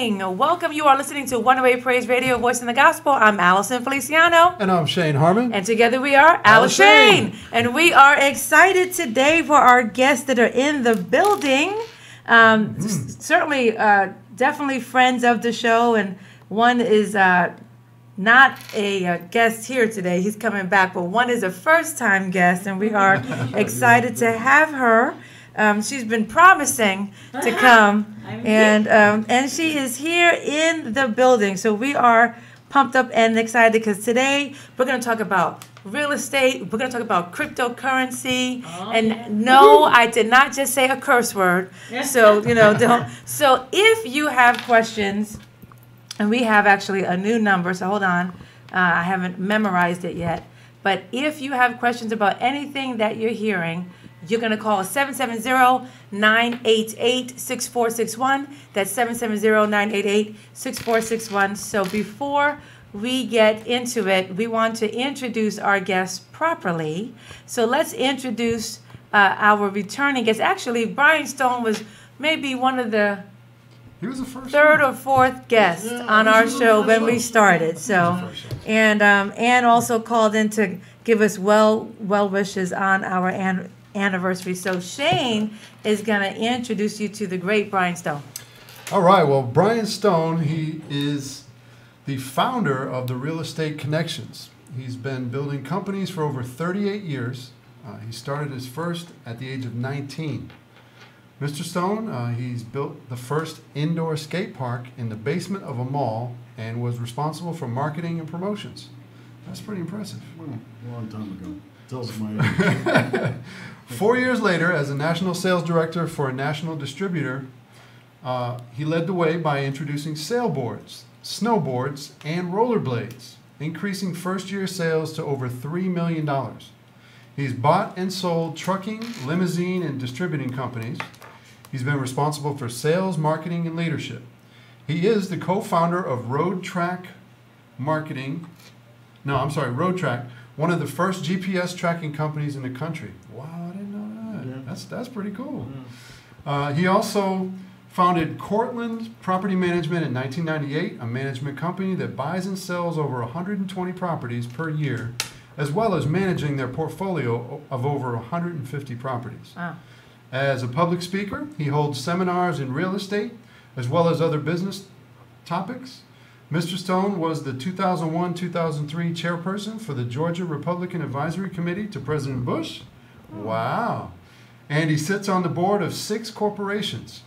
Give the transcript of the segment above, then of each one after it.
morning. Welcome. You are listening to One Way Praise Radio, Voice in the Gospel. I'm Allison Feliciano. And I'm Shane Harmon. And together we are AliShane. And we are excited today for our guests that are in the building. Certainly, definitely friends of the show. And one is not a guest here today. He's coming back. But one is a first-time guest. And we are excited to have her. She's been promising to come, and she is here in the building. So we are pumped up and excited because today we're going to talk about real estate. We're going to talk about cryptocurrency. No, I did not just say a curse word. So, don't. So if you have questions, and we have actually a new number, so hold on. I haven't memorized it yet. But if you have questions about anything that you're hearing, you're going to call 770-988-6461. That's 770-988-6461. So before we get into it, we want to introduce our guests properly. So let's introduce our returning guests. Actually, Brian Stone was maybe one of the third or fourth guest on our show when we started. So, and also called in to give us well wishes on our anniversary. So Shane is going to introduce you to the great Brian Stone. All right. Well, Brian Stone, he is the founder of the Real Estate Connections. He's been building companies for over 38 years. He started his first at the age of 19. Mr. Stone, he's built the first indoor skate park in the basement of a mall and was responsible for marketing and promotions. That's pretty impressive. Well, a long time ago. Tells my age. 4 years later, as a national sales director for a national distributor, he led the way by introducing sailboards, snowboards, and rollerblades, increasing first-year sales to over $3 million. He's bought and sold trucking, limousine, and distributing companies. He's been responsible for sales, marketing, and leadership. He is the co-founder of Road Track, one of the first GPS tracking companies in the country. Wow, I didn't know that. Yeah. That's pretty cool. Yeah. He also founded Cortland Property Management in 1998, a management company that buys and sells over 120 properties per year, as well as managing their portfolio of over 150 properties. Wow. As a public speaker, he holds seminars in real estate, as well as other business topics. Mr. Stone was the 2001-2003 chairperson for the Georgia Republican Advisory Committee to President Bush. Wow. And he sits on the board of 6 corporations.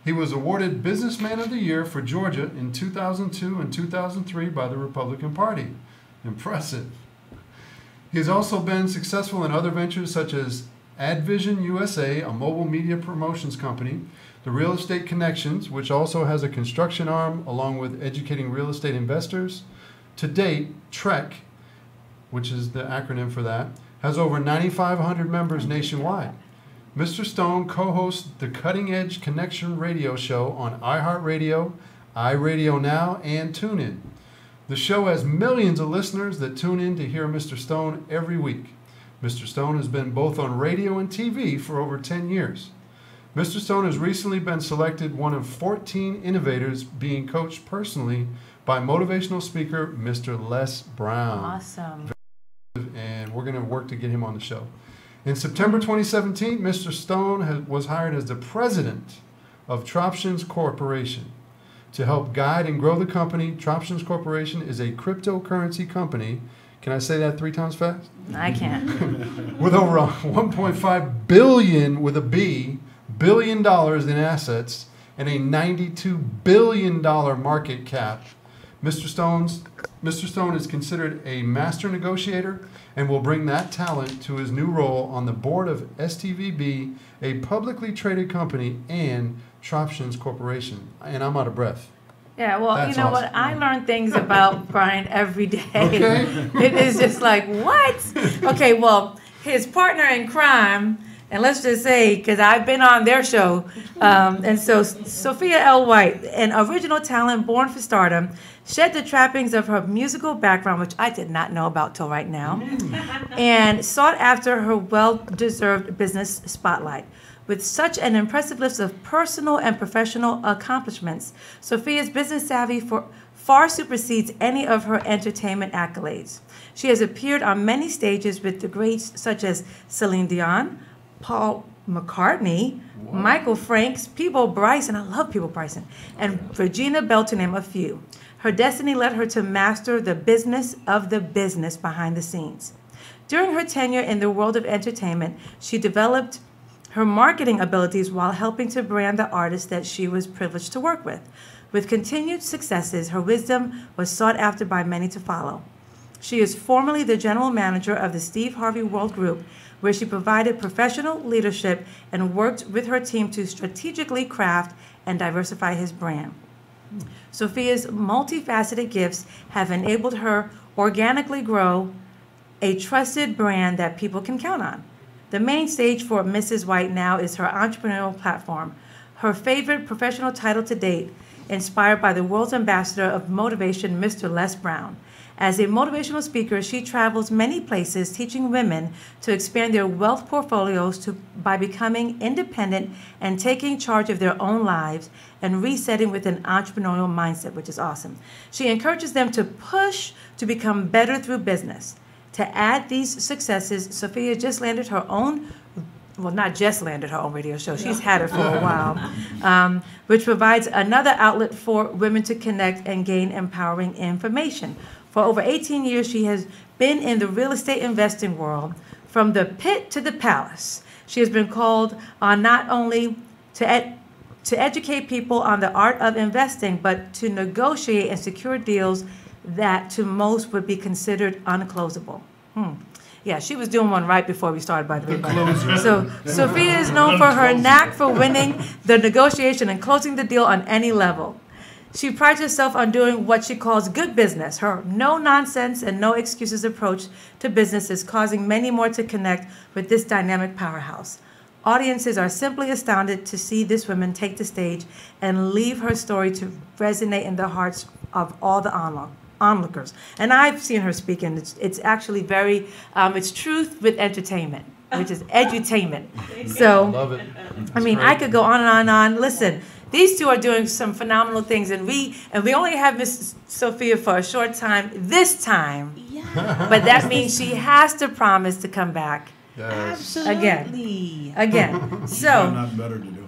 He was awarded Businessman of the Year for Georgia in 2002 and 2003 by the Republican Party. Impressive. He has also been successful in other ventures such as AdVision USA, a mobile media promotions company, the Real Estate Connections, which also has a construction arm along with educating real estate investors. To date, TREC, which is the acronym for that, has over 9,500 members nationwide. Mr. Stone co-hosts the Cutting Edge Connection radio show on iHeartRadio, iRadio Now, and TuneIn. The show has millions of listeners that tune in to hear Mr. Stone every week. Mr. Stone has been both on radio and TV for over 10 years. Mr. Stone has recently been selected one of 14 innovators being coached personally by motivational speaker Mr. Les Brown. Awesome. And we're going to work to get him on the show. In September 2017, Mr. Stone was hired as the president of Troptions Corporation. To help guide and grow the company, Troptions Corporation is a cryptocurrency company. Can I say that 3 times fast? I can't. With over $1.5 billion with a B, $billion in assets and a $92 billion market cap. Mr. Stone is considered a master negotiator and will bring that talent to his new role on the board of STVB, a publicly traded company, and Troptions Corporation. And I'm out of breath. Yeah, well, That's you know awesome. what? I learn things about Brian every day. Okay. It is just like, what? Okay, well, his partner in crime, and let's just say, because I've been on their show, and so Sophia L. White, an original talent born for stardom, shed the trappings of her musical background, which I did not know about till right now, and sought after her well-deserved business spotlight. With such an impressive list of personal and professional accomplishments, Sophia's business savvy far supersedes any of her entertainment accolades. She has appeared on many stages with the greats such as Celine Dion, Paul McCartney, Michael Franks, Peabo Bryson, I love Peabo Bryson, and Regina Bell, to name a few. Her destiny led her to master the business of the business behind the scenes. During her tenure in the world of entertainment, she developed her marketing abilities while helping to brand the artists that she was privileged to work with. With continued successes, her wisdom was sought after by many to follow. She is formerly the general manager of the Steve Harvey World Group, where she provided professional leadership and worked with her team to strategically craft and diversify his brand. Sophia's multifaceted gifts have enabled her organically grow a trusted brand that people can count on. The main stage for Mrs. White now is her entrepreneurial platform, her favorite professional title to date, inspired by the world's ambassador of motivation, Mr. Les Brown. As a motivational speaker, she travels many places teaching women to expand their wealth portfolios by becoming independent and taking charge of their own lives and resetting with an entrepreneurial mindset, which is awesome. She encourages them to push to become better through business. To add these successes, Sophia just landed her own, well, not just landed her own radio show, she's had it for a while, which provides another outlet for women to connect and gain empowering information. For over 18 years, she has been in the real estate investing world, from the pit to the palace. She has been called on not only to educate people on the art of investing, but to negotiate and secure deals that to most would be considered unclosable. Yeah, she was doing one right before we started, by the way. So Sophia is known for her knack for winning the negotiation and closing the deal on any level. She prides herself on doing what she calls good business. Her no-nonsense and no-excuses approach to business is causing many more to connect with this dynamic powerhouse. Audiences are simply astounded to see this woman take the stage and leave her story to resonate in the hearts of all the onlookers. And I've seen her speak, and it's actually very, it's truth with entertainment, which is edutainment. So, Love it. I mean, I could go on and on and on. Listen, these two are doing some phenomenal things, and we only have Miss Sophia for a short time this time. Yeah. But that means she has to promise to come back Yes. Absolutely. again. So. Got nothing better to do.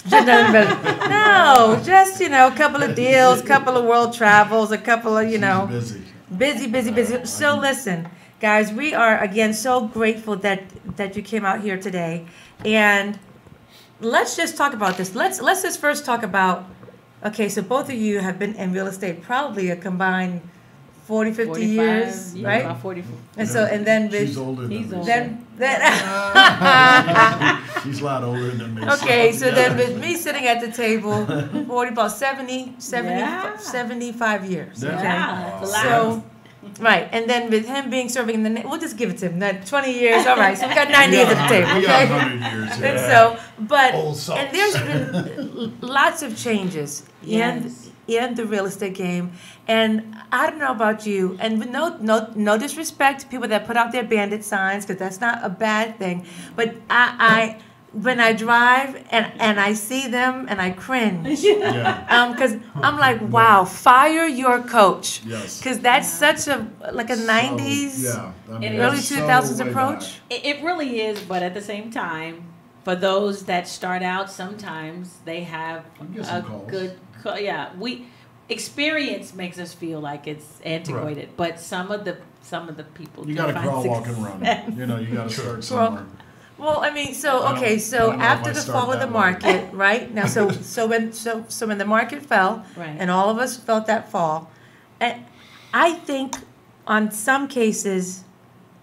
No, just, a couple of deals, couple of world travels, a couple of, She's busy. busy. So listen, guys, we are again so grateful that you came out here today, and let's just talk about this. Let's just first talk about, okay, so both of you have been in real estate probably a combined 40, 50 45, years, yeah, right? About 40. And then She's older than He's me. older. then She's a lot older than me. okay, so then with me sitting at the table, 40, about 70, Yeah. 75 years. Yeah. Okay. Yeah, that's a lot. So, right, and then with him being serving in the, we'll just give it to him, that 20 years, all right, so we got 90 years at the table, We got okay? 100 years. And Yeah. so, but, Old salts. and there's been lots of changes Yes. in the real estate game, and I don't know about you, and with no disrespect to people that put out their bandit signs, because that's not a bad thing, but I when I drive and I see them and I cringe, Yeah. because I'm like, wow, fire your coach, Yes. because that's such a like a 90s, So, yeah. I mean, It early is. 2000s so way approach. It really is, but at the same time, for those that start out, sometimes they have I'm getting a calls. good, experience makes us feel like it's antiquated, but some of the people You do got to find crawl, walk, and success. run. You got to start somewhere. Well, I mean, I so don't- okay, I so don't know if after I the start fall of the that way. market, right now, so when the market fell, Right. and all of us felt that fall, and I think in some cases,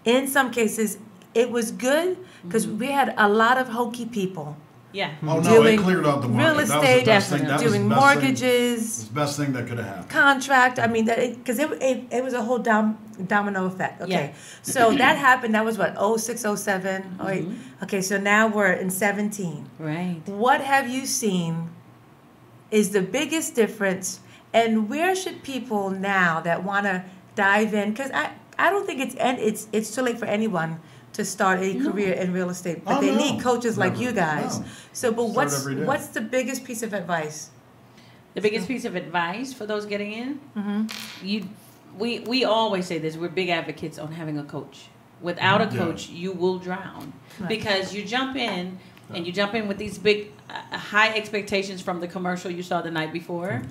it was good because we had a lot of hokey people Yeah. Oh, no, doing it cleared out the market. real That was the estate, best thing. That was doing the best thing. mortgages, It's the best thing that could have happened. contract. I mean, because it was a whole domino effect. Okay, Yeah. so that happened. That was what 06, 07, 08. Okay, so now we're in 17. Right. What have you seen is the biggest difference, and where should people now that want to dive in? Because I don't think it's too late for anyone to start a career in real estate, but Oh, they no. need coaches like Never. you guys. No. So, but Start every day. what's the biggest piece of advice? The biggest piece of advice for those getting in, Mm-hmm. we always say this. We're big advocates on having a coach. Without a Yeah. coach, you will drown Right. because you jump in and you jump in with these big, high expectations from the commercial you saw the night before,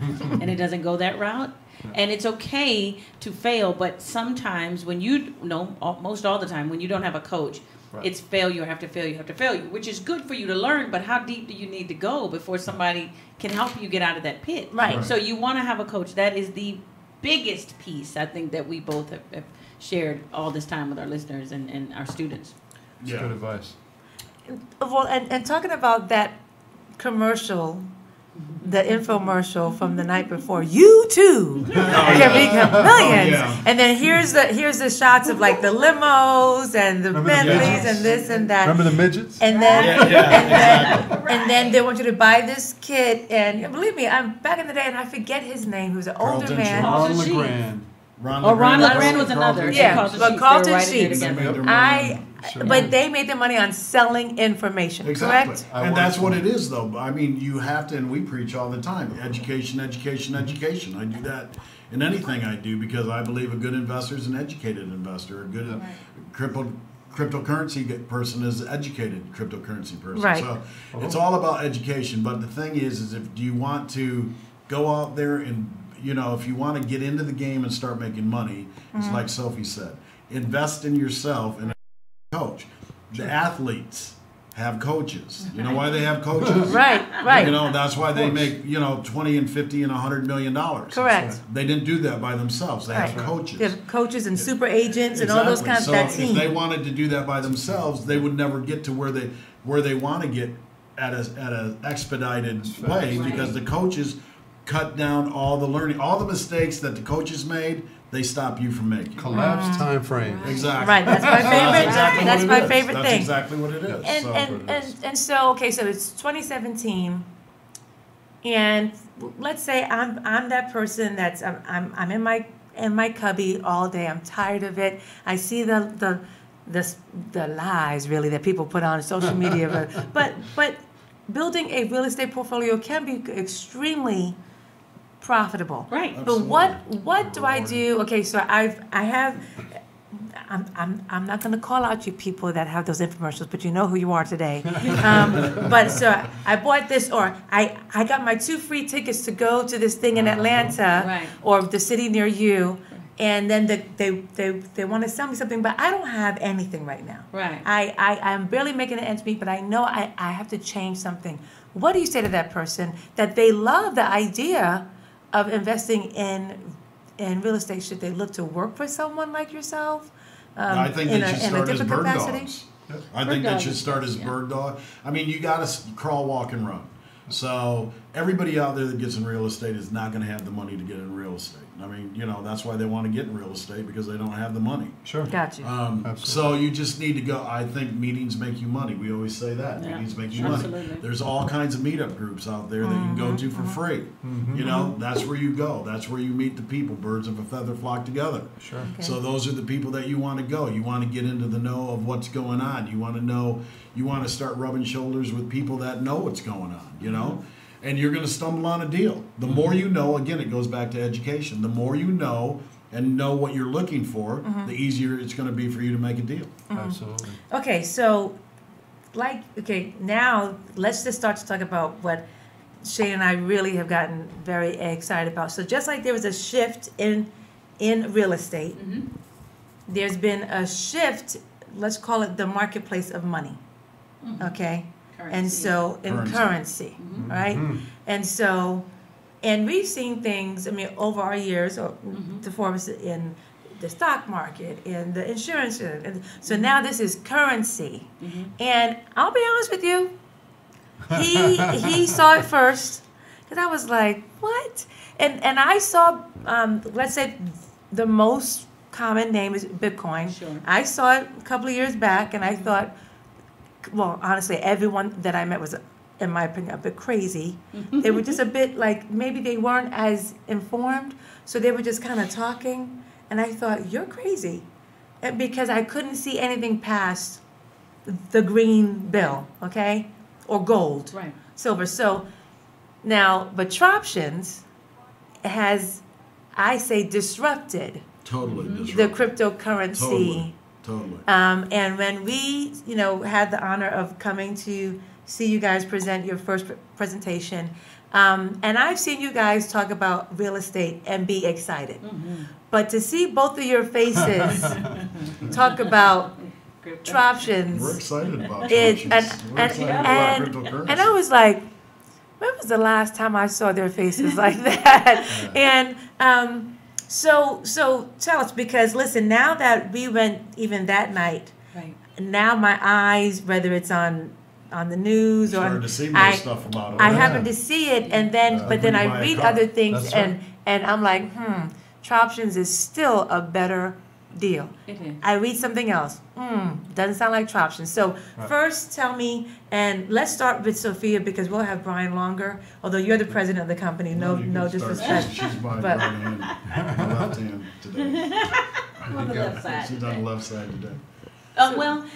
and it doesn't go that route. And it's okay to fail, but sometimes when most all the time when you don't have a coach, Right. it's failure after failure after failure, which is good for you to learn. But how deep do you need to go before somebody can help you get out of that pit? Right. So you want to have a coach. That is the biggest piece I think that we both have shared all this time with our listeners and our students. That's good advice. Well, and talking about that commercial, the infomercial from the night before, you too can become millions. yeah. And then here's the shots of like the limos and the Remember the Bentleys midgets? and this and that. Remember the midgets? And then, Yeah, and then they want you to buy this kit. And believe me, I'm back in the day, and I forget his name. He was an older Carlton man. Shaw. Ron the Chief. LeGrand. Ron Ron LeGrand LeGrand was another. Carlton Yeah, Sheets. but Carlton Sheets. Sheets. They made their money I, Sure. but they made their money on selling information, Exactly. correct? I And that's worked what for it is, though. I mean, you have to, and we preach all the time, education, education, education. I do that in anything I do because I believe a good investor is an educated investor. A good cryptocurrency person is an educated cryptocurrency person. Right. So it's all about education. But the thing is if you want to go out there and, if you want to get into the game and start making money, it's like Sophie said, invest in yourself and a coach. The athletes have coaches. You know why they have coaches? Right, right. That's why they make, 20 and 50 and $100 million. Correct. They didn't do that by themselves. They have Right. coaches. There's coaches and super agents and all those kinds of that So if team. they wanted to do that by themselves, they would never get to where they want to get at a expedited way because the coaches cut down all the learning, all the mistakes that the coaches made. They stop you from making. Collapse time frame. Exactly. Right, that's my favorite. exactly That's what my it is. favorite That's thing. exactly what it is. And So- and so okay, so it's 2017, and let's say I'm that person that's I'm in my cubby all day. I'm tired of it. I see the lies really that people put on social media, but building a real estate portfolio can be extremely profitable. Right. But what do I do? Okay, so I'm not going to call out you people that have those infomercials, but you know who you are today. But so I bought this, or I got my 2 free tickets to go to this thing in Atlanta, Right. or the city near you, and then they want to sell me something, but I don't have anything right now. Right. I'm barely making the ends meet, but I know I have to change something. What do you say to that person that they love the idea of investing in real estate? Should they look to work for someone like yourself? I think they should start as bird capacity? dogs. I think they dogs. should start as Yeah. bird dog. I mean, you got to crawl, walk, and run. So everybody out there that gets in real estate is not going to have the money to get in real estate. I mean, that's why they want to get in real estate because they don't have the money. Sure. Got you. Absolutely. So you just need to go. I think meetings make you money. We always say that. Yeah, Meetings make you absolutely. money. There's all kinds of meetup groups out there that you can go to for free. That's where you go. That's where you meet the people. Birds of a feather flock together. Sure. Okay. So those are the people that you want to go. You want to get into the know of what's going on. You want to know. You want to start rubbing shoulders with people that know what's going on. And you're going to stumble on a deal. The more you know, again, it goes back to education. The more you know and know what you're looking for, the easier it's going to be for you to make a deal. Absolutely. Okay, so now let's just start to talk about what Shane and I really have gotten very excited about. So just like there was a shift in real estate, there's been a shift, let's call it the marketplace of money. Okay? And so in currency, right? And so, and we've seen things, over our years, the Forbes in the stock market, in the insurance, and so now this is currency. And I'll be honest with you, he saw it first, because I was like, what? And I saw, let's say the most common name is Bitcoin. Sure. I saw it a couple of years back, and I thought, well, honestly, everyone that I met was, in my opinion, a bit crazy. They were just a bit like, maybe they weren't as informed, so they were just kind of talking. And I thought, you're crazy. because I couldn't see anything past the green bill, okay, or gold, Right. silver. So now, but Troptions has, I say, disrupted Totally the disruptive. cryptocurrency. Totally. And when we, had the honor of coming to see you guys present your first presentation, and I've seen you guys talk about real estate and be excited. But to see both of your faces talk about Troptions, We're excited about It- Troptions. and- We're excited and- about cryptocurrency. and I was like, when was the last time I saw their faces like that? And so tell us, because listen, now that we went even that night, Right. now my eyes, whether it's on the news Starting or to see more stuff about it. I Yeah. happen to see it, and then Yeah. but then When you I buy a read car. other things, That's and I'm like, Troptions is still a better deal. It is. I read something else. Doesn't sound like Troptions. So first, tell me, and let's start with Sophia because we'll have Brian longer. Although you're the president of the company, no You can start. disrespect. She's my But- right hand, my left hand today. On the left side. She's on the left side today. Well,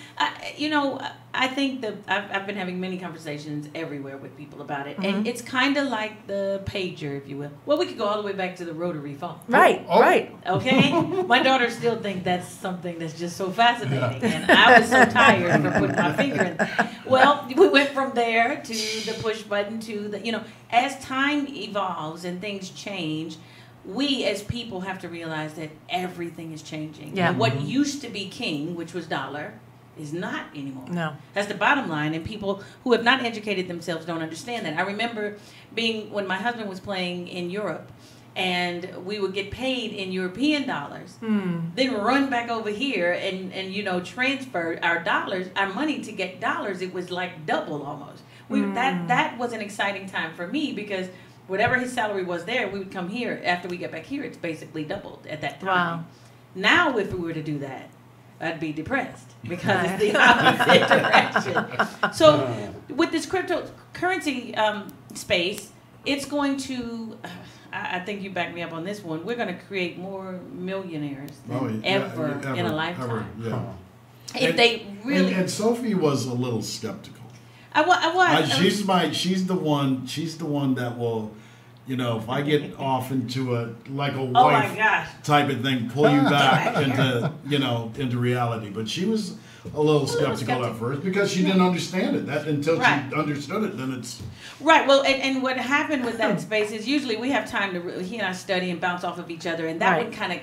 I think that I've been having many conversations everywhere with people about it, and it's kind of like the pager, if you will. Well, we could go all the way back to the rotary phone. Right, Oh. right. Okay, my daughter still thinks that's something that's just so fascinating, and I was so tired from putting my finger in. Well, we went from there to the push button to the, as time evolves and things change, we as people have to realize that everything is changing. Yeah. And what used to be king, which was dollar, is not anymore. No. That's the bottom line, and people who have not educated themselves don't understand that. I remember when my husband was playing in Europe, and we would get paid in European dollars, then run back over here and transfer our dollars, our money to get dollars. It was like double almost. That was an exciting time for me because whatever his salary was there, we would come here. After we get back here, it's basically doubled at that time. Wow. Now, if we were to do that, I'd be depressed because it's the opposite direction. So, with this cryptocurrency space, it's going to, I think you back me up on this one, we're going to create more millionaires than ever in a lifetime. If they really... And Sophie was a little skeptical. I was. She's the one that will, if I get off into a my wife gosh. type of thing, pull you back into reality. But she was a little skeptical at first because she didn't understand it. Until Right. she understood it, then it's Right. Well, and what happened with that space is usually we have time to, he and I study and bounce off of each other, and that Right. one kind of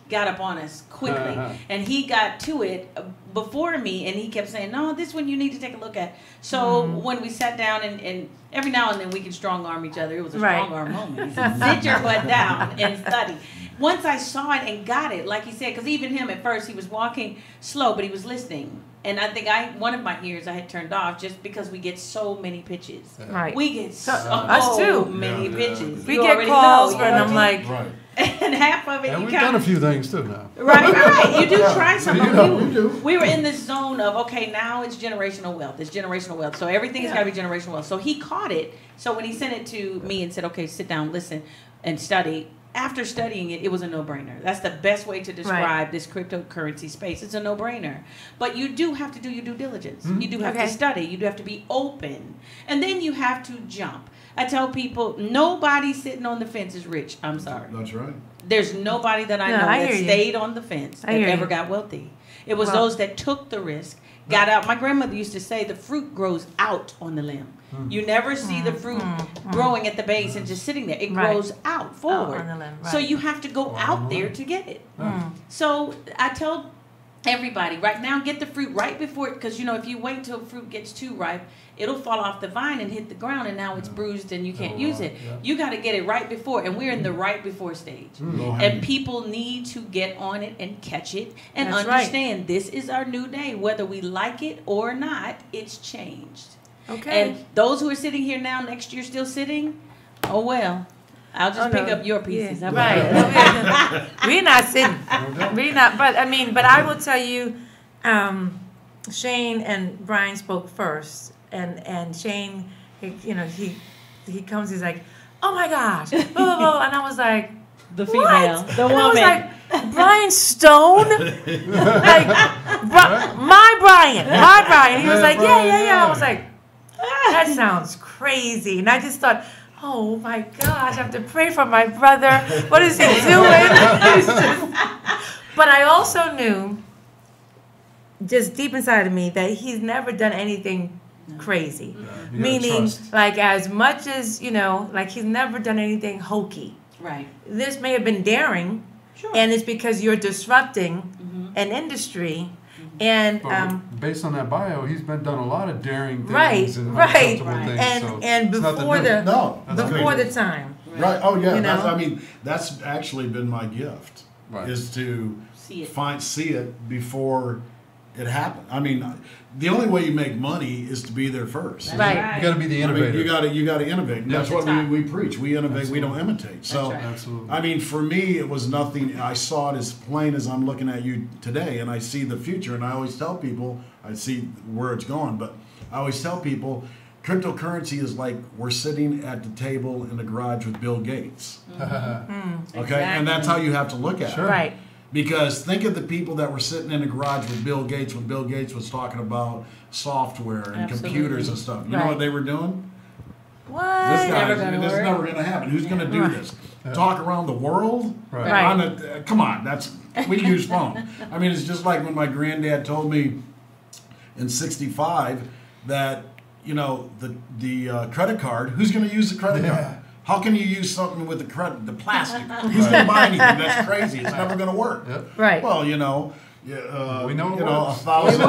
got up on us quickly. And he got to it before me, and he kept saying, no, this one you need to take a look at. So when we sat down, and every now and then we can strong arm each other. It was a Right. strong arm moment. He said, sit your butt down and study. Once I saw it and got it, like he said, because even him at first, he was walking slow, but he was listening. And I think one of my ears I had turned off just because we get so many pitches. Right. We get so us too. many Yeah. pitches. We You get already calls know, for, and I'm like, right. and half of it And you we've kind done a of few things too now. right. You do try some of them. we do. We were in this zone of okay, now it's generational wealth. It's generational wealth. So everything has got to be generational wealth. So he caught it. So when he sent it to me and said, okay, sit down, listen, and study. After studying it, it was a no-brainer. That's the best way to describe this cryptocurrency space. It's a no-brainer. But you do have to do your due diligence. You do have to study. You do have to be open. And then you have to jump. I tell people, nobody sitting on the fence is rich. I'm sorry. That's right. There's nobody that I No, know I that hear you. stayed on the fence that I hear ever you. got wealthy. It was Well- those that took the risk, got out. My grandmother used to say the fruit grows out on the limb. You never see the fruit growing at the base and just sitting there. It Right. grows out forward. on the limb, So right. you have to go out there to get it. So I tell everybody right now, get the fruit right before it, because if you wait till fruit gets too ripe, it'll fall off the vine and hit the ground, and now it's bruised and you can't use it. Yeah. You got to get it right before, and we're in the right before stage. Low And hanging. people need to get on it and catch it and That's right. understand this is our new day. Whether we like it or not, it's changed. okay. And those who are sitting here now, next year still sitting, oh well. I'll just pick up your pieces. Yeah. How about Right. that? We're not sitting. We're not. But I will tell you, Shane and Brian spoke first, and Shane, he comes, he's like, oh my gosh, blah, blah, blah. And I was like, The female, what? the And I was woman. like, Brian Stone? Like, my Brian. He was like, yeah. I was like, that sounds crazy. And I just thought, oh my gosh, I have to pray for my brother. What is he doing? But I also knew, just deep inside of me, that he's never done anything crazy. You Meaning, trust. like, as much as, like, he's never done anything hokey. Right. This may have been daring, Sure. and it's because you're disrupting an industry. And But based on that bio, he's done a lot of daring things Right, and right. uncomfortable things. and so and it's nothing before new. the No, that's before great. the time. Right. Oh yeah. You know? I mean, that's actually been my gift. Right. Is to See it. see it before it happened. I mean, the only way you make money is to be there first. Right. You got to be the I mean, innovator. you got to innovate. And Yeah. that's what we preach. We innovate. We don't imitate. So, right. Absolutely. I mean, for me, it was nothing. I saw it as plain as I'm looking at you today, and I see the future. And I always tell people, I see where it's going, but I always tell people, cryptocurrency is like we're sitting at the table in the garage with Bill Gates. Okay, and that's how you have to look at Sure. it. Right. Because think of the people that were sitting in the garage with Bill Gates when Bill Gates was talking about software and Absolutely. computers and stuff. You know Right. what they were doing? What? This guy, Never gonna this is work. never going to happen. Who's going to do Right. this? Talk around the world? Right. Right. On a, come on, we use phone. I mean, it's just like when my granddad told me in '65 that the credit card. Who's going to use the credit card? How can you use something with the plastic? Who's going to buy anything? That's crazy. It's never going to work. Yep. Right. Well, We know it works. 1,000.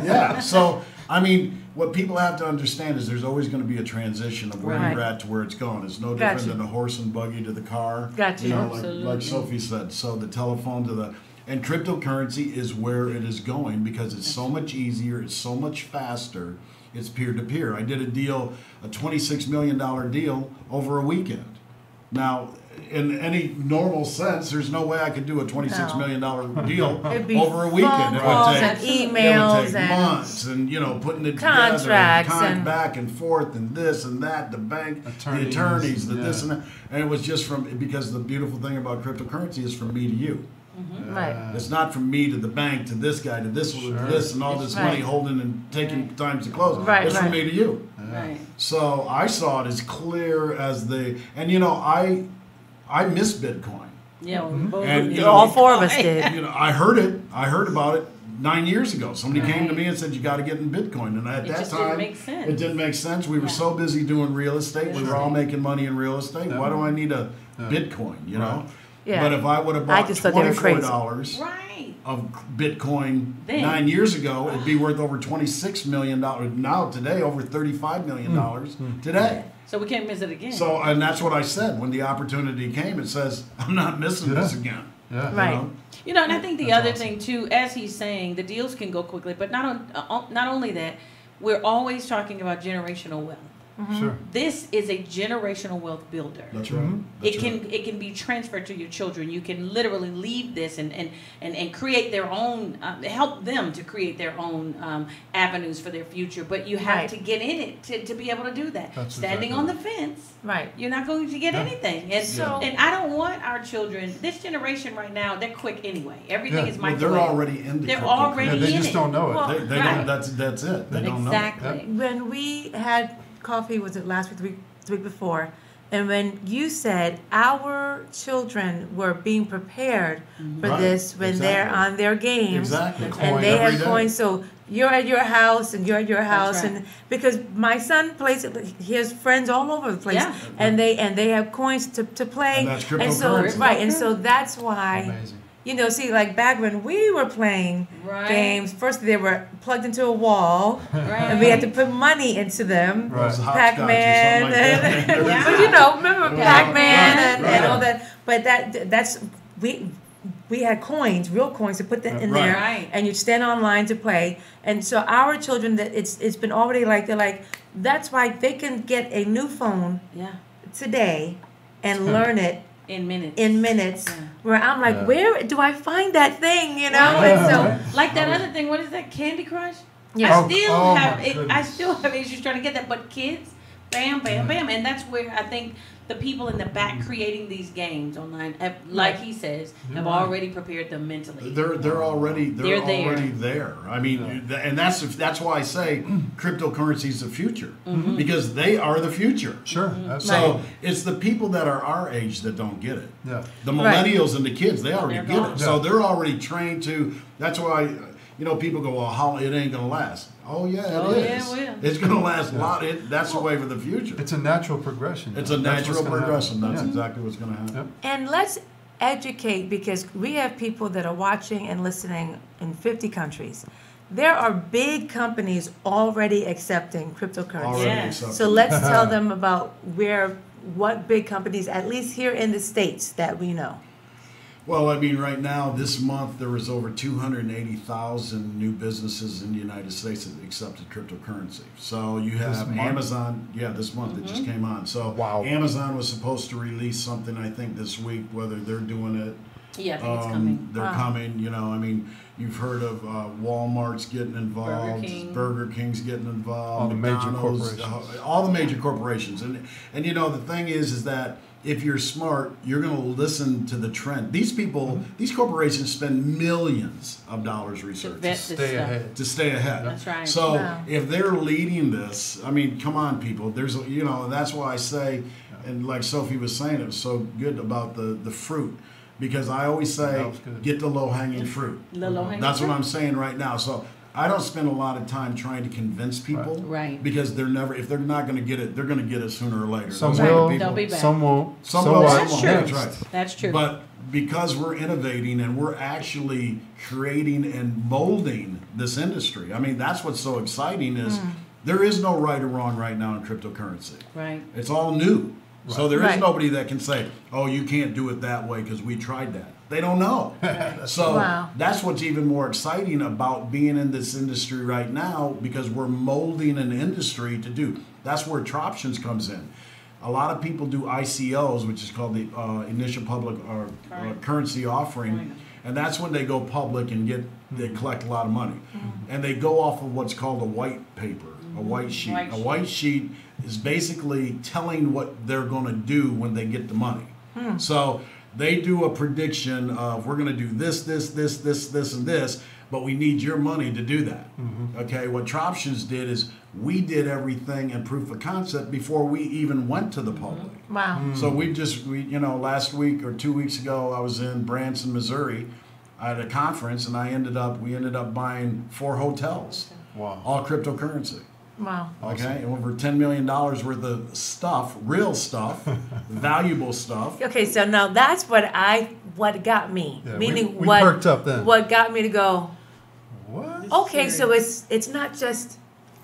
Yeah. So, I mean, what people have to understand is there's always going to be a transition of where Right. you're at to where it's going. It's no different Gotcha. than a horse and buggy to the car. Gotcha. Like Absolutely. Sophie said. So the telephone to the. And cryptocurrency is where it is going because it's so much easier, it's so much faster, it's peer-to-peer. I did a deal, a $26 million deal over a weekend. Now, in any normal sense, there's no way I could do a $26 million deal It'd be over a weekend. phone calls and it would emails take and months and putting it contracts together and- back and forth and this and that, the bank, the attorneys, the this and that. And it was just because the beautiful thing about cryptocurrency is from me to you. right. It's not from me to the bank to this guy to this and all this Right. money holding and taking times to close. Right, It's from right. me to you. Right. So I saw it as clear as I miss Bitcoin. Yeah. we both And, did. All four of us did. I heard it. I heard about it 9 years ago. Somebody came to me and said, you got to get in Bitcoin. And at It that just time, didn't make sense. it didn't make sense. We were so busy doing real estate. We were all making money in real estate. Why do I need a Bitcoin, you know? Yeah. But if I would have I bought just thought they were crazy. $24 Right. of Bitcoin Then. 9 years ago, it'd be worth over $26 million. Now, today, over $35 million today. So we can't miss it again. So, and that's what I said. When the opportunity came, it says, I'm not missing this again. Yeah. Right. And I think the other thing too, as he's saying, the deals can go quickly, but not only that, we're always talking about generational wealth. Sure. This is a generational wealth builder. That's right. That's right. It can be transferred to your children. You can literally leave this and create their own, help them to create their own avenues for their future. But you have Right. to get in it to be able to do that. That's Standing exactly on right. the fence, Right. you're not going to get Yeah. anything. And So- and I don't want our children. This generation right now, they're quick anyway. Everything Yeah. is Well, microwave. they're already into They're cryptocurrency. already Yeah, they in just it. don't know it. Well, They Right. don't. That's it. They don't know. Exactly. When we had coffee, was it last week, the week before? And when you said our children were being prepared for Right. this when they're Exactly. on their games, Exactly. and Coin they every have day. coins. So you're at your house and you're at your house, right. and because my son plays, he has friends all over the place, Yeah. and they have coins to play, And that's so cryptocurrency. right, and so that's why. Amazing. See, like back when we were playing Right. games, first they were plugged into a wall, Right. and we had to put money into them. Right. It's hopscotch or Pac-Man, something like that. and, Yeah. but remember Yeah. Pac-Man Right, and, right. and all that. But that's we had coins, real coins, to put that in Right. there, Right. and you'd stand online to play. And so our children, that it's been already like they're like that's why they can get a new phone Yeah. today and learn it In minutes. in minutes. Yeah. Where I'm like, Yeah. where do I find that thing? And so. Like that other thing, what is that? Candy Crush? Yeah. I still Oh, have my I goodness. still have issues trying to get that. But kids, bam, bam, bam. And that's where I think the people in the back creating these games online, like he says, have already prepared them mentally. They're already They're there. I mean, and that's why I say cryptocurrency is the future, because they are the future. Sure. So it's the people that are our age that don't get it. Yeah. The millennials and the kids, they already get gone. it. So they're already trained to. That's why people go, well, how it ain't gonna last. Oh yeah, it is. Yeah, it will. It's gonna last a lot. That's the way for the future. It's a natural progression. It's a natural progression. That's exactly what's gonna happen. Yep. And let's educate, because we have people that are watching and listening in 50 countries. There are big companies already accepting cryptocurrency. Already Yes. accepted. So let's tell them about what big companies, at least here in the States, that we know. Well, I mean, right now, this month, there was over 280,000 new businesses in the United States that accepted cryptocurrency. So you have Amazon, this month it just came on. So Amazon was supposed to release something, I think, this week, whether they're doing it. Yeah, I think it's coming. They're coming, I mean, you've heard of Walmart's getting involved, Burger King's getting involved, all the major McDonald's, corporations. all the major corporations. And the thing is that if you're smart, you're going to listen to the trend. These people, these corporations spend millions of dollars researching To stay ahead. to stay ahead. That's right. So if they're leading this, I mean, come on, people. There's, and that's why I say, and like Sophie was saying, it was so good about the fruit, because I always say, get the low hanging fruit. That's what I'm saying right now. So I don't spend a lot of time trying to convince people, right? Because if they're not going to get it, they're going to get it sooner or later. Some will, some won't. Some will. That's true. That's right. That's true. But because we're innovating and we're actually creating and molding this industry, I mean, that's what's so exciting is there is no right or wrong right now in cryptocurrency. Right. It's all new. Right. So there is nobody that can say, oh, you can't do it that way because we tried that. They don't know. So that's what's even more exciting about being in this industry right now, because we're molding an industry to do. That's where Troptions comes in. A lot of people do ICOs, which is called the initial public currency offering, and that's when they go public and they collect a lot of money. And they go off of what's called a white paper, a white sheet. A white sheet is basically telling what they're going to do when they get the money. So they do a prediction of, we're going to do this, this, this, this, this, and this, but we need your money to do that. Okay, what Troptions did is we did everything in proof of concept before we even went to the public. Wow. So we last week or 2 weeks ago, I was in Branson, Missouri at a conference, and we ended up buying 4 hotels. Wow. All cryptocurrency. Wow. Okay, over $10 million worth of stuff, real stuff, valuable stuff. Okay, so now that's what got me. Yeah, Meaning we perked up then. What got me to go, what? okay, so it's not just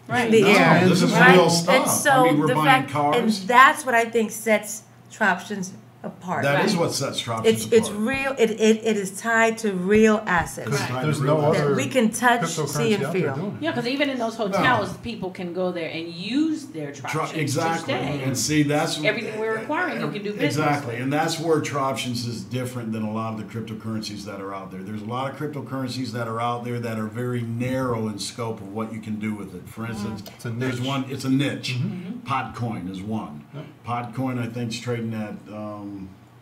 in the No, air. this is right? real stuff. And so I mean, we're the buying fact, cars. and that's what I think sets Troptions apart. That is what sets Troptions apart. It's real. It is tied to real assets. There's no other that we can touch, cryptocurrency see, and out there feel. doing it. Yeah, because even in those hotels, people can go there and use their Troptions Exactly. to stay. And see, that's Everything we're requiring, you can do business Exactly. with. And that's where Troptions is different than a lot of the cryptocurrencies that are out there. There's a lot of cryptocurrencies that are out there that are very narrow in scope of what you can do with it. For instance, It's a there's niche. one, it's a niche. Podcoin is one. Podcoin, I think, is trading at $20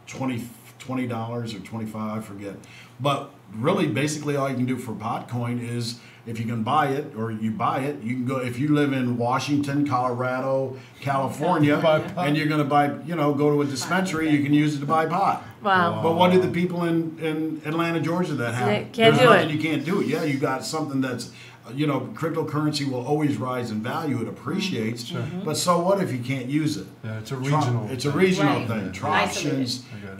or $25, I forget. But really, basically, all you can do for Podcoin is, if you can buy it or you buy it, you can go. If you live in Washington, Colorado, California, and you're going to buy, go to a dispensary, you can use it to buy pot. Wow. But what do the people in Atlanta, Georgia that have? They can't There's do nothing it. You can't do it. Yeah, you got something that's. Cryptocurrency will always rise in value. It appreciates. But so what if you can't use it? Yeah, it's a regional. It's a regional Right. thing. Isolated.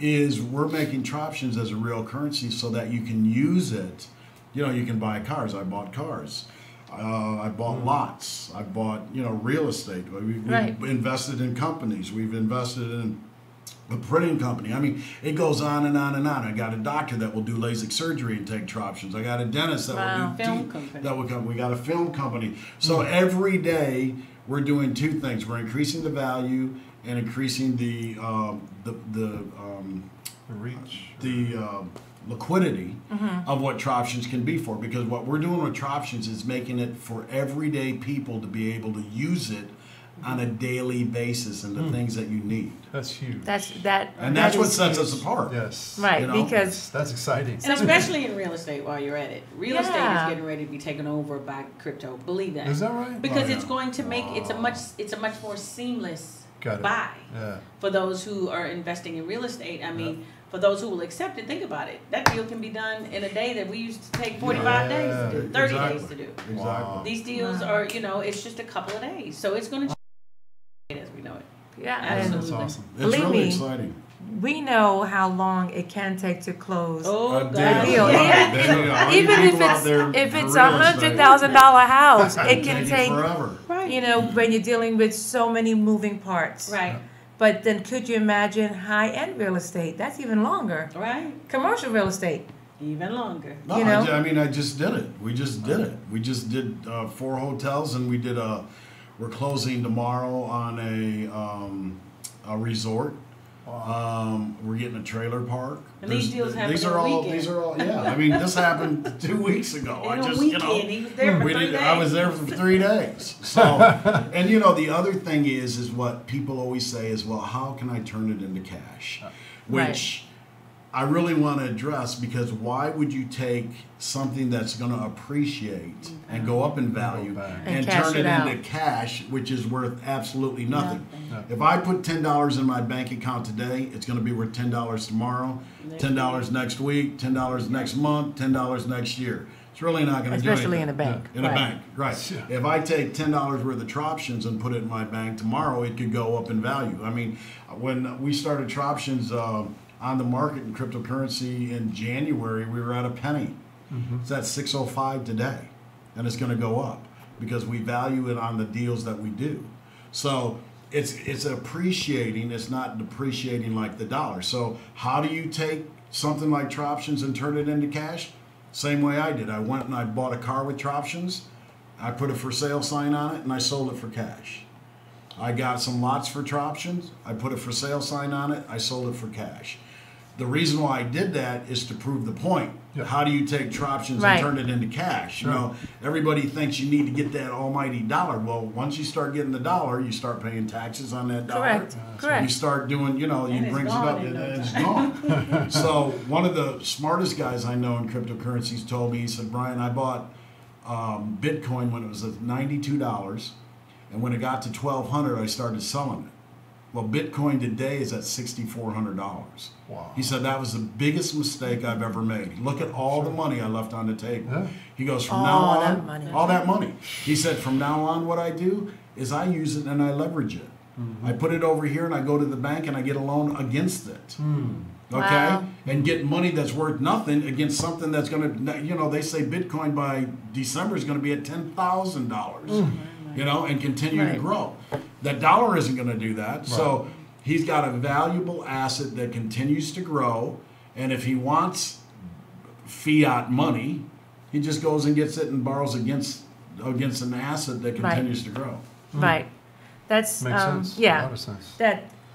Troptions we're making Troptions as a real currency so that you can use it. You can buy cars. I bought cars. I bought lots. I bought real estate. We've invested in companies. We've invested in a printing company. I mean, it goes on and on and on. I got a doctor that will do LASIK surgery and take Troptions. I got a dentist that will do Film teeth. company. That will come. We got a film company. So every day we're doing 2 things. We're increasing the value and increasing the reach. Liquidity of what Troptions can be for. Because what we're doing with Troptions is making it for everyday people to be able to use it on a daily basis and the things that you need. That's huge. And that's what sets us apart. Yes. Right, You know? because That's exciting. And especially in real estate, while you're at it, real estate Yeah. is getting ready to be taken over by crypto. Believe that. Is that right? Because Oh, yeah. it's going to make it's a much more seamless Got it. buy Yeah. for those who are investing in real estate. I mean, for those who will accept it, think about it. That deal can be done in a day that we used to take 45 days to do, 30 days to do. Exactly. Wow. These deals are, it's just a couple of days. So it's going to change as we know it. yeah, Absolutely. That's awesome. It's Believe really me. exciting. we know how long it can take to close. Oh, A God. deal. Yeah. There you go. All you Even people out there if for it's real $100,000 house, estate, it can you take, forever. Right. when you're dealing with so many moving parts. Right. But then could you imagine high-end real estate? That's even longer. Right. Commercial real estate. Even longer. No, You know? I just did it. We just did it. We just did 4 hotels, and we're closing tomorrow on a resort. Wow. We're getting a trailer park. And these deals happen these in are a all weekend. These are all yeah. I mean, this happened 2 weeks ago. In I a just weekend. He was there for 3 days. I was there for 3 days. So, and the other thing is what people always say is, well, how can I turn it into cash? Which I really want to address, because why would you take something that's going to appreciate and go up in value And and cash turn it it out. into cash, which is worth absolutely nothing? No. If I put $10 in my bank account today, it's going to be worth $10 tomorrow, $10 next week, $10 next month, $10 next year. It's really not going to do anything. Especially in a bank. In a bank, right. Yeah. If I take $10 worth of Troptions and put it in my bank tomorrow, it could go up in value. I mean, when we started Troptions on the market in cryptocurrency in January, we were at a penny. It's at 605 today, and it's going to go up because we value it on the deals that we do. So it's appreciating, it's not depreciating like the dollar. So how do you take something like Troptions and turn it into cash? Same way I did. I went and I bought a car with Troptions. I put a for sale sign on it, and I sold it for cash. I got some lots for Troptions. I put a for sale sign on it. I sold it for cash. The reason why I did that is to prove the point. Yeah. How do you take Troptions Right. and turn it into cash? You know, everybody thinks you need to get that almighty dollar. Well, once you start getting the dollar, you start paying taxes on that dollar. Correct. You Correct. start doing, you it's brings it gone up in and no it's gone. So one of the smartest guys I know in cryptocurrencies told me, he said, Brian, I bought Bitcoin when it was at $92, and when it got to $1,200, I started selling it. Well, Bitcoin today is at $6,400. Wow. He said that was the biggest mistake I've ever made. Look at all the money I left on the table. Yeah. He goes, from All now that on, money. all that money. He said, from now on, what I do is I use it and I leverage it. I put it over here and I go to the bank and I get a loan against it. Okay? Wow. And get money that's worth nothing against something that's going to, they say Bitcoin by December is going to be at $10,000, and continue to Right. grow. That dollar isn't going to do that. So he's got a valuable asset that continues to grow. And if he wants fiat money, he just goes and gets it and borrows against an asset that continues to grow. Right. That's Makes sense. A yeah. lot of sense.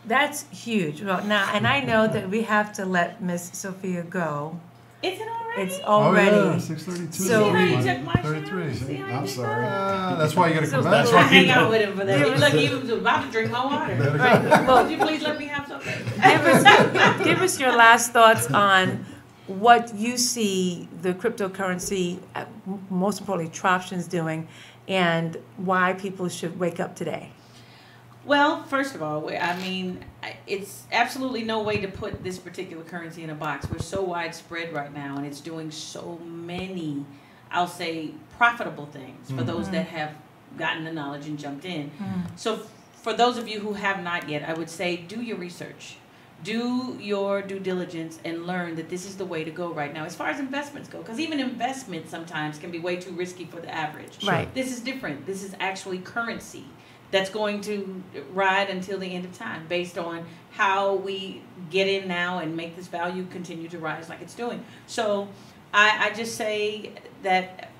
That's huge. Well, now, and I know that we have to let Miss Sophia go. Is it already? It's already. Oh, yeah, 6:32. So- See how you took my 33. shower? See how you I'm did sorry. that? That's why you got to So come back. that's I why hang out with him for that. Give Look, he was about to drink my water. Right. Well, Would you please let me have something? give us your last thoughts on what you see the cryptocurrency, most importantly, Troptions doing, and why people should wake up today. Well, first of all, it's absolutely no way to put this particular currency in a box. We're so widespread right now, and it's doing so many, I'll say, profitable things for those that have gotten the knowledge and jumped in. So for those of you who have not yet, I would say do your research. Do your due diligence and learn that this is the way to go right now as far as investments go. Because even investments sometimes can be way too risky for the average. Right. This is different. This is actually currency that's going to ride until the end of time based on how we get in now and make this value continue to rise like it's doing. So I just say that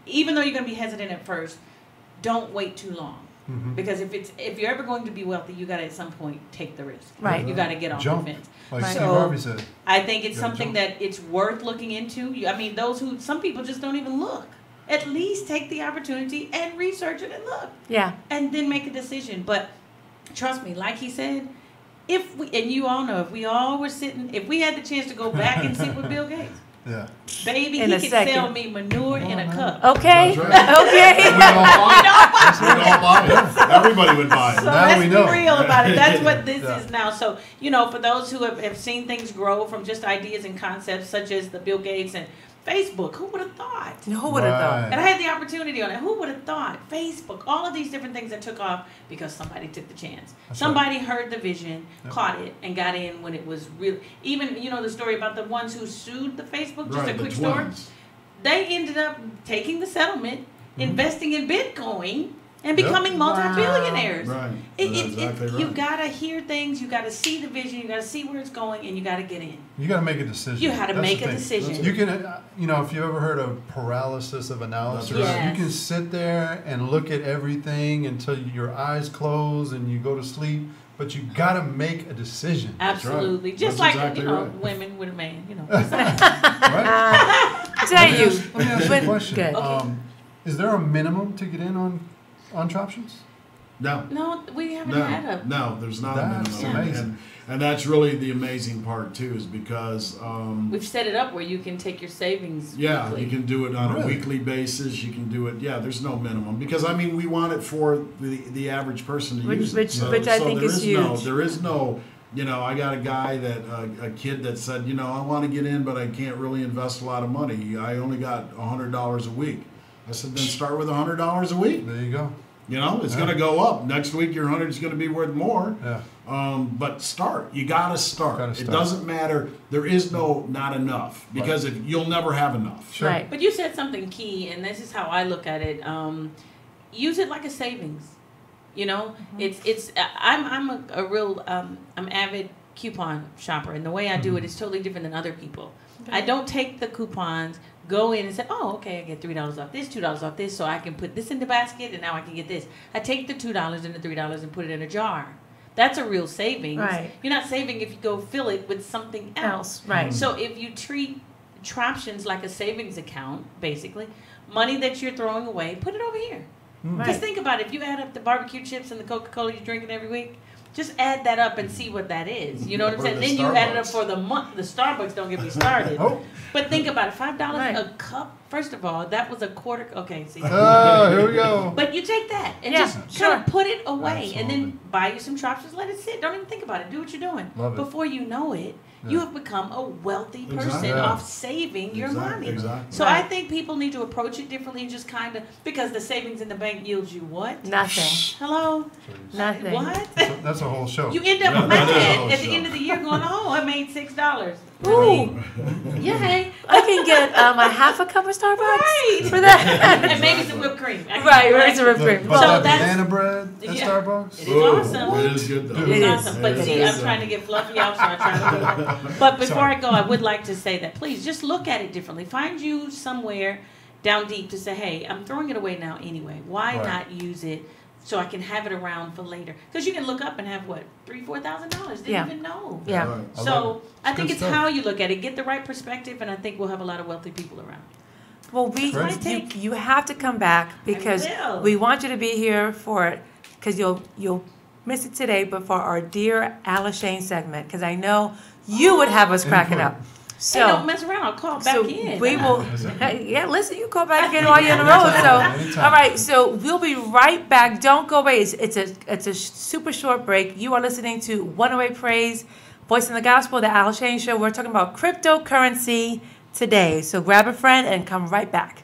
even though you're going to be hesitant at first, don't wait too long. Because if you're ever going to be wealthy, you got to at some point take the risk. Right. You got to get off Jump. the fence. Like Right. Steve So- Harvey said. I think it's You gotta something jump. that it's worth looking into. Some people just don't even look. at least take the opportunity and research it and look. Yeah. And then make a decision. But trust me, like he said, if we, and you all know, if we all were sitting, if we had the chance to go back and sit with Bill Gates, Yeah. baby, In he a could second. sell me manure in a cup. Okay. That's right. Okay. We'd all buy it. Everybody would buy it. So Now let's we be know. real about it. That's what this Yeah. is now. So, you know, for those who have seen things grow from just ideas and concepts such as the Bill Gates and Facebook, who would have thought? Who would have thought? And I had the opportunity on it. Who would have thought? Facebook, all of these different things that took off because somebody took the chance. That's Somebody heard the vision, Yep. caught it, and got in when it was real. Even, you know, the story about the ones who sued the Facebook, just Right, a the quick story. twins. They ended up taking the settlement, Mm-hmm. investing in Bitcoin, and Yep. becoming multi-billionaires. Right. That's exactly right. You gotta hear things, you gotta see the vision, you gotta see where it's going, and you gotta get in. You got to make a decision. You had to That's make the a thing. decision. You can, you know, if you ever heard of paralysis of analysis, Yes. you can sit there and look at everything until your eyes close and you go to sleep. But you got to make a decision, Absolutely. right. Just That's like, exactly you know, right. women with a man, you know. right? Tell you. Let me ask you a But- question. Good. Okay. Is there a minimum to get in on Troptions? No. No, we haven't had a. No, there's not a That's minimum. amazing. And that's really the amazing part too, is because We've set it up where you can take your savings. yeah, weekly. you can do it on a Really? weekly basis. You can do it. Yeah, there's no minimum because I mean we want it for the average person to Which- use which- it. which I think there is no, huge. there is no. You know, I got a guy that a kid that said, you know, I want to get in, but I can't really invest a lot of money. I only got $100 a week. I said, then start with $100 a week. There you go. You know, it's Yeah. going to go up. Next week, your 100 is going to be worth more. Yeah. But start. You got to start. Gotta It start. doesn't matter. There is no not enough because if you'll never have enough. Sure. Right. But you said something key, and this is how I look at it. Use it like a savings. You know, it's. I'm a real I'm avid coupon shopper, and the way I do it is totally different than other people. I don't take the coupons, go in and say, oh, okay, I get $3 off this, $2 off this, so I can put this in the basket, and now I can get this. I take the $2 and the $3 and put it in a jar. That's a real savings. Right. You're not saving if you go fill it with something else. Right. So if you treat Troptions like a savings account, basically, money that you're throwing away, put it over here. Right. Just think about it. If you add up the barbecue chips and the Coca-Cola you're drinking every week, just add that up and see what that is. You know what I'm Or saying? the Then you add it up Starbucks. for the month. The Starbucks don't get me started. Oh. But think about it. $5 Right. a cup. First of all, that was a quarter. Okay, see. Oh, here we go. But you take that and Yeah, just sure. kind of put it away, and Absolutely. then buy you some Troptions. Let it sit. Don't even think about it. Do what you're doing. Love it. Before you know it, you Yeah. have become a wealtty person Exactly. Yeah. off saving your money. Exactly. So Right. I think people need to approach it differently and just kind of, because the savings in the bank yields you what? Nothing. Hello? Nothing. What? That's a whole show. You end up Yeah, mad that is a whole at the show. end of the year going, oh, I made $6. Ooh. Yay. I can get a half a cup of Starbucks Right. for that. And maybe some whipped cream. I can Right, do right, that. some whipped cream. But So that that's- banana bread at Yeah. Starbucks? It is awesome. It is good though. It's It is. awesome. But It see, is. I'm trying to get fluffy out, so I try to do that. But before Sorry. I go, I would like to say that please just look at it differently. Find you somewhere down deep to say, hey, I'm throwing it away now anyway. Why Right. not use it so I can have it around for later? Because you can look up and have what, $3,000-$4,000? Didn't Yeah. even know. Yeah. Right. I love So I It's think good it's stuff. how you look at it. Get the right perspective, and I think we'll have a lot of wealthy people around. Well, Great. you have to come back because will. we want you to be here for it because you'll miss it today, but for our dear AliShane segment because I know you would have us cracking Input. up. Hey, don't So. mess around. I'll call back So in. we will, Listen. yeah. Listen, you call back in while you're on the road. So, Anytime. all right. So we'll be right back. Don't go away. It's a super short break. You are listening to 108 Praise, Voice in the Gospel, the AliShane Show. We're talking about cryptocurrency today. So grab a friend and come right back.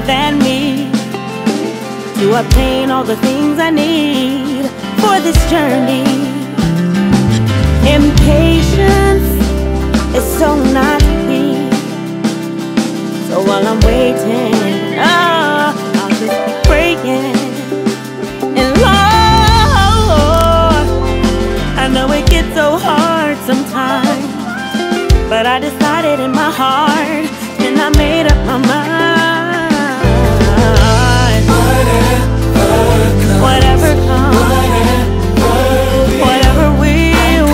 than me to obtain all the things I need for this journey. Impatience is so not me. So while I'm waiting, I'll just keep praying. And Lord, I know it gets so hard sometimes, but I decided in my heart, and I made up my mind. Whatever comes, whatever will,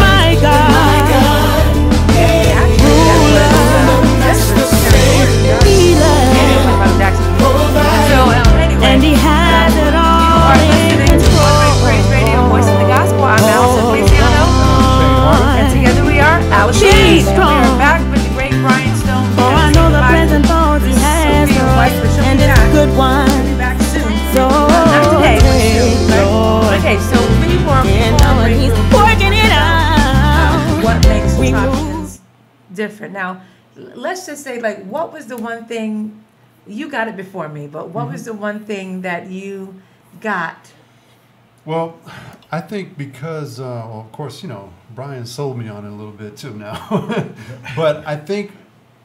my God, ruler, healer, and He has it all in control. Praise Radio, Voice of the Gospel. I'm Allison Feliciano. And together we are AliShane. We are back with the great Brian Stone. Oh, I know the pleasant thoughts He has for us, and it's a good one. We'll be back soon. So Not today, but soon. Lord, Okay, so we were and He's working it out. what makes We options different. Now, let's just say, like, what was the one thing, you got it before me, but what was the one thing that you got? Well, I think because, well, of course, you know, Brian sold me on it a little bit too now. But I think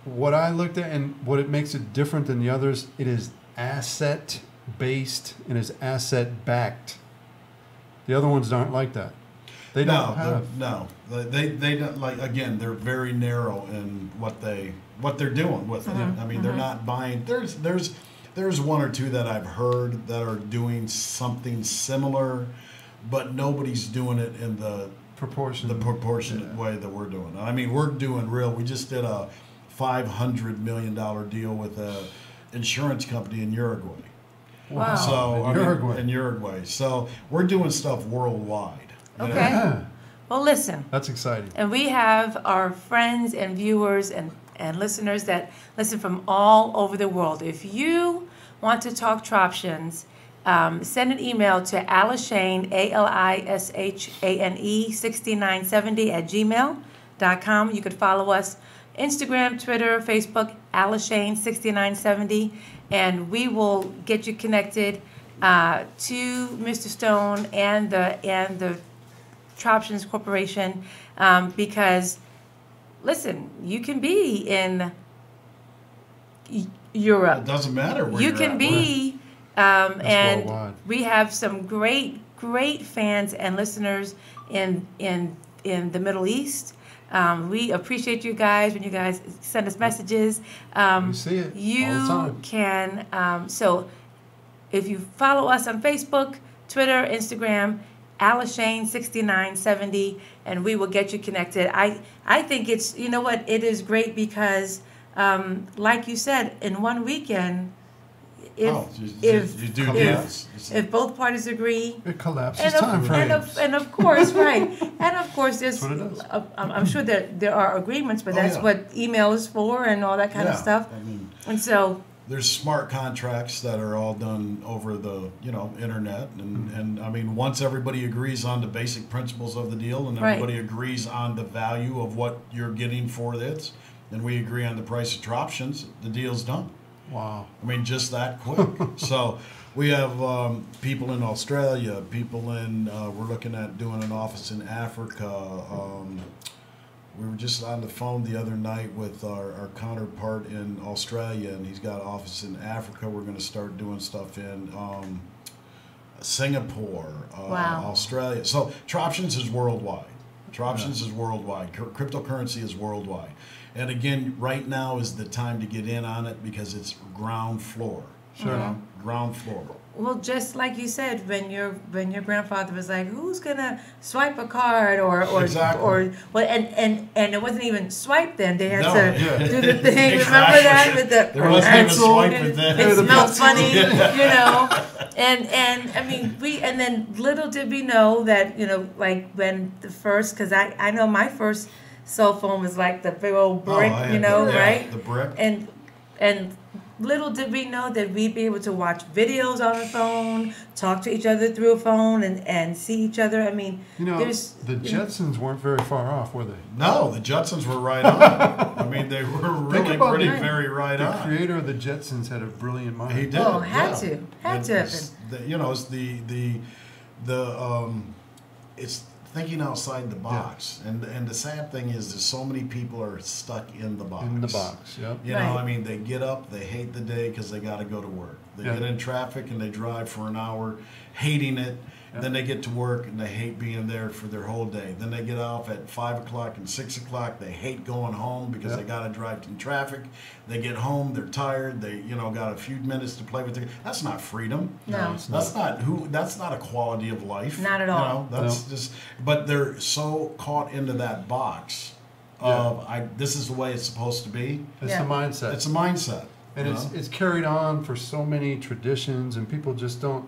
what I looked at and what it makes it different than the others, it is asset based and is asset backed. The other ones aren't like that. They don't have. No, they don't, like, again, they're very narrow in what they're doing with it. I mean, they're not buying. There's one or two that I've heard that are doing something similar, but nobody's doing it in the proportionate way that we're doing. I mean, we're doing real. We just did a $500 million deal with a insurance company in Uruguay. Wow. So in Uruguay. So we're doing stuff worldwide. you know? Okay. Well, listen. That's exciting. And we have our friends and viewers and listeners that listen from all over the world. If you want to talk Troptions, send an email to AliShane, AliShane 6970 at gmail.com. You could follow us Instagram, Twitter, Facebook, AliShane 6970, and we will get you connected to Mr. Stone and the Troptions Corporation, because listen, you can be in Europe. It doesn't matter where You can be, and worldwide. we have some great fans and listeners in the Middle East. We appreciate you guys when you guys send us messages. We see it all the You time. can, so if you follow us on Facebook, Twitter, Instagram, AliShane 6970, and we will get you connected. I think it's, you know what, it is great because, like you said, in one weekend, if both parties agree, It collapses time frames. and of course, right, and of course, there's, That's what it is. I'm sure that there are agreements, but Oh, that's yeah. what email is for and all that kind of Yeah, stuff. I mean, And so, there's smart contracts that are all done over the internet, and I mean, once everybody agrees on the basic principles of the deal, and Right. everybody agrees on the value of what you're getting for this, and we agree on the price of Troptions, the deal's done. Wow. I mean, just that quick. So we have people in Australia, people in, we're looking at doing an office in Africa. We were just on the phone the other night with our counterpart in Australia, and he's got an office in Africa. We're going to start doing stuff in Singapore, Wow. Australia. So Troptions is worldwide. Troptions is worldwide. Cryptocurrency is worldwide. And again, right now is the time to get in on it because it's ground floor. Sure. Ground floor. well, just like you said, when your grandfather was like, "Who's gonna swipe a card?" or Exactly. well, and it wasn't even swipe then. They had No, to yeah. do the thing. Exactly. Remember that with the There wasn't even pencil, swipe and it then. it The smelled pencil, funny, yeah. you know. And I mean, and then little did we know that, like when the first, because I know my first cell phone was like the big old brick, Oh, I had right? the brick. And little did we know that we'd be able to watch videos on the phone, talk to each other through a phone, and see each other. I mean, You know, there's the Jetsons weren't very far off, were they? No, the Jetsons were right on. I mean, they were really about pretty it. very right The on. creator of the Jetsons had a brilliant mind. He did. Oh, had yeah. to have It's been. you know, it's it's thinking outside the box. And the sad thing is, there's so many people are stuck in the box. In the box, yep. You know, Right. I mean, they get up, they hate the day because they got to go to work. They Yeah. get in traffic and they drive for an hour, hating it. Yeah. Then they get to work and they hate being there for their whole day. Then they get off at 5 o'clock and 6 o'clock. They hate going home because Yeah. they got to drive in traffic. They get home, they're tired. They, got a few minutes to play with their. That's not freedom. No. it's That's That's not a quality of life. Not at all. That's just. But they're so caught into that box of this is the way it's supposed to be. It's Yeah. the mindset. It's a mindset. And you it's know? it's carried on for so many traditions, and people just don't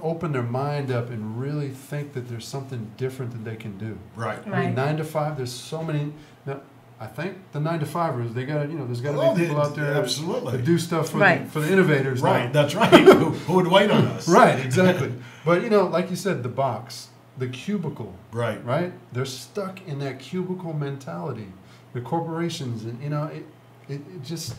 open their mind up and really think that there's something different that they can do. Right. I Right. mean, 9 to 5. There's so many. Now, I think the 9 to 5ers. They got to, there's got to Oh, be people out there absolutely. that do stuff for Right. for the innovators. now. Right, that's right. Who would wait on us? Right. Exactly. But like you said, the box, the cubicle. Right. Right. They're stuck in that cubicle mentality. The corporations, and it just.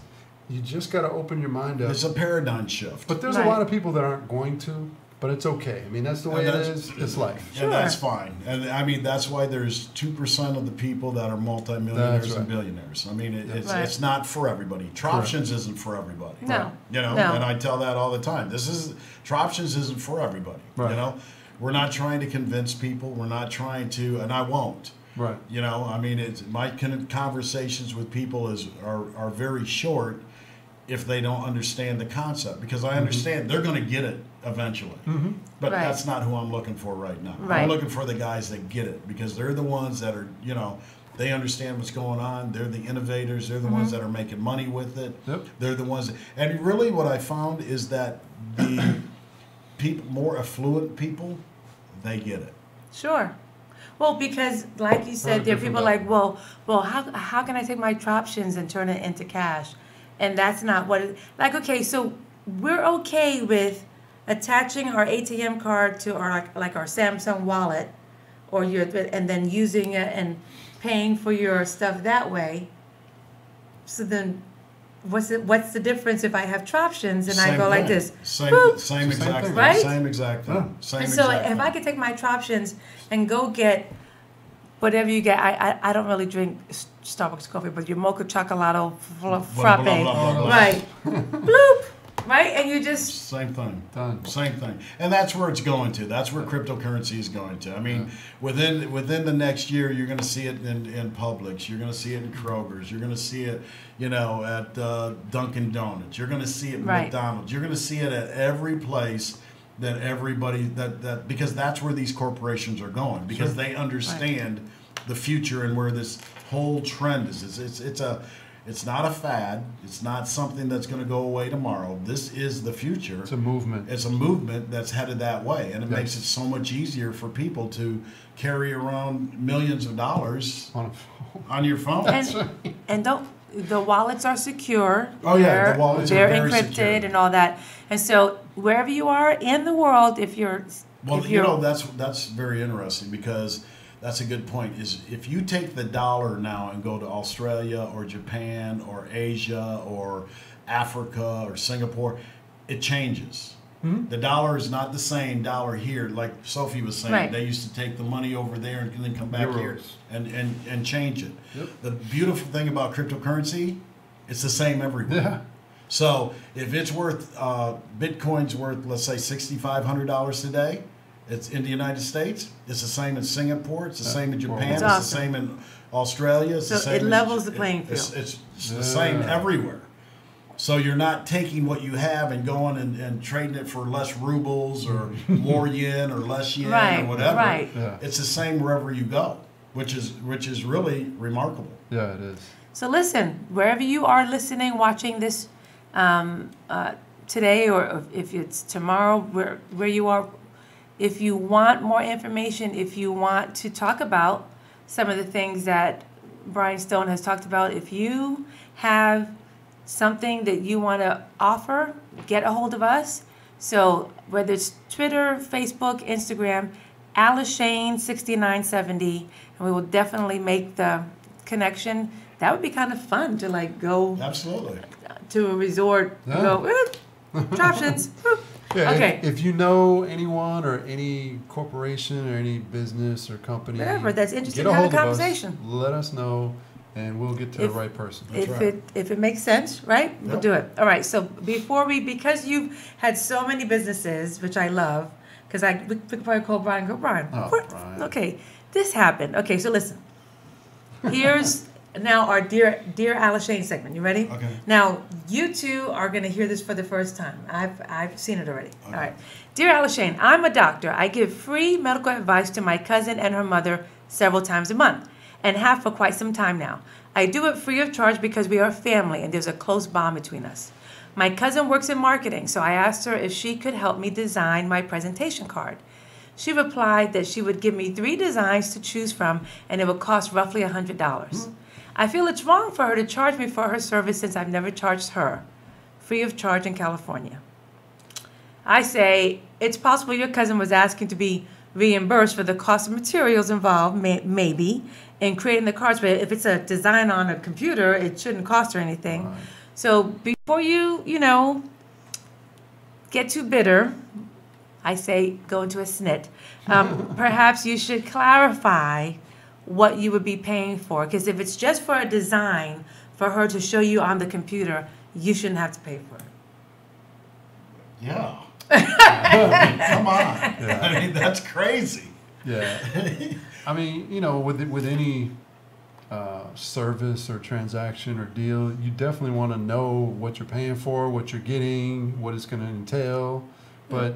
You just got to open your mind up. It's a paradigm shift. But there's Right. a lot of people that aren't going to, but it's okay. I mean, that's the way it is. It's life. And that's fine. And I mean, that's why there's 2% of the people that are multimillionaires That's right. and billionaires. I mean, Right. it's not for everybody. Troptions isn't for everybody. No. No. No. And I tell that all the time. Troptions isn't for everybody. Right. We're not trying to convince people. We're not trying to, and I won't. Right. I mean, my conversations with people are very short if they don't understand the concept, because I understand they're going to get it eventually. Mm-hmm. But Right. that's not who I'm looking for right now. Right. I'm looking for the guys that get it, because they're the ones that are, they understand what's going on. They're the innovators. They're the ones that are making money with it. Yep. They're the ones. And really what I found is that the people, more affluent people, they get it. Sure. Well, because like you said, there are people like, well, how can I take my Troptions and turn it into cash? And that's not what it, like, okay, so we're okay with attaching our ATM card to our like our Samsung wallet and then using it and paying for your stuff that way. So then what's the difference if I have Troptions and I go like this? Boop. Same exact thing. Right? Same exact thing. Yeah. Same And so exact if thing. I could take my Troptions and go get whatever you get, I don't really drink Starbucks coffee, but your mocha chocolato frappe, blah, blah, blah. right? Bloop, right? And you just Same thing. Done. Same thing. And that's where it's going to. That's where cryptocurrency is going to. I mean, within the next year, you're going to see it in Publix. You're going to see it in Kroger's. You're going to see it, at Dunkin' Donuts. You're going to see it at Right. McDonald's. You're going to see it at every place that everybody that because that's where these corporations are going, because they understand the future and where this whole trend is. It's not a fad. It's not something that's going to go away tomorrow. This is the future. It's a movement. It's a movement that's headed that way, and it Yes. makes it so much easier for people to carry around millions of dollars On a phone. on your phone. and don't the wallets are secure. Oh, yeah, They're- the wallets are they're very encrypted secure. and all that. And so wherever you are in the world, if you're That's very interesting, because that's a good point. Is if you take the dollar now and go to Australia or Japan or Asia or Africa or Singapore, it changes. The dollar is not the same dollar here, like Sophie was saying. Right. They used to take the money over there and then come back here Euros. and change it. Yep. The beautiful thing about cryptocurrency, it's the same everywhere. Yeah. So if it's worth, Bitcoin's worth, let's say $6,500 today, it's in the United States. It's the same in Singapore. It's the same in Japan. It's It's, awesome. the same in Australia. It's So the same it levels the playing It's, field. it's the same everywhere. So you're not taking what you have and going and trading it for less rubles or more yen or less yen Right, or whatever. right. Yeah. It's the same wherever you go, which is really remarkable. Yeah, it is. So listen, wherever you are listening, watching this today, or if it's tomorrow, where you are, if you want more information, if you want to talk about some of the things that Brian Stone has talked about, if you have something that you want to offer, get a hold of us. So whether it's Twitter, Facebook, Instagram, AliShane6970, and we will definitely make the connection. That would be kind of fun to like go Absolutely. to a resort, Yeah. go, options. Yeah, Okay. If you know anyone or any corporation or any business or company, Whatever that's interested get in a having hold a of us, conversation. let us know, and we'll get to the If- right person. That's If right. it makes sense, right? We'll Yep. do it. All right. So because you've had so many businesses, which I love, because we could probably call Brian and go, Brian. Oh, what- Brian. Okay, this happened. Okay, so listen. Here's now our dear AliShane segment. You ready? Okay. Now you two are going to hear this for the first time. I've seen it already. Okay. All right. Dear AliShane, I'm a doctor. I give free medical advice to my cousin and her mother several times a month, and have for quite some time now. I do it free of charge because we are family and there's a close bond between us. My cousin works in marketing, so I asked her if she could help me design my presentation card. She replied that she would give me 3 designs to choose from and it would cost roughly $100. I feel it's wrong for her to charge me for her service since I've never charged her, free of charge in California. I say, it's possible your cousin was asking to be reimbursed for the cost of materials involved, maybe, in creating the cards. But if it's a design on a computer, it shouldn't cost her anything. Right. So before you get too bitter, I say go into a snit. Perhaps you should clarify what you would be paying for. Because if it's just for a design for her to show you on the computer, you shouldn't have to pay for it. Yeah. Come on. Yeah. I mean, that's crazy. Yeah. I mean, with any service or transaction or deal, you definitely want to know what you're paying for, what you're getting, what it's going to entail. But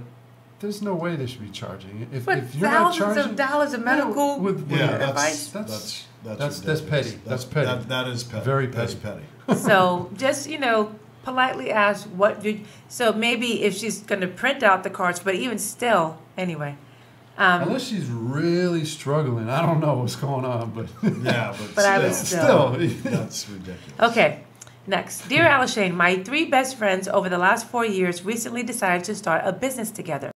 there's no way they should be charging. If But you're not thousands charging of dollars of medical with Yeah, advice. that's that's ridiculous. petty. That's petty. That is petty. Very That's petty. petty. So just, politely ask so maybe if she's going to print out the cards, but even still, anyway. Unless she's really struggling, I don't know what's going on, but Yeah, But I would still. that's ridiculous. Okay, next. Dear AliShane, my 3 best friends over the last 4 years recently decided to start a business together.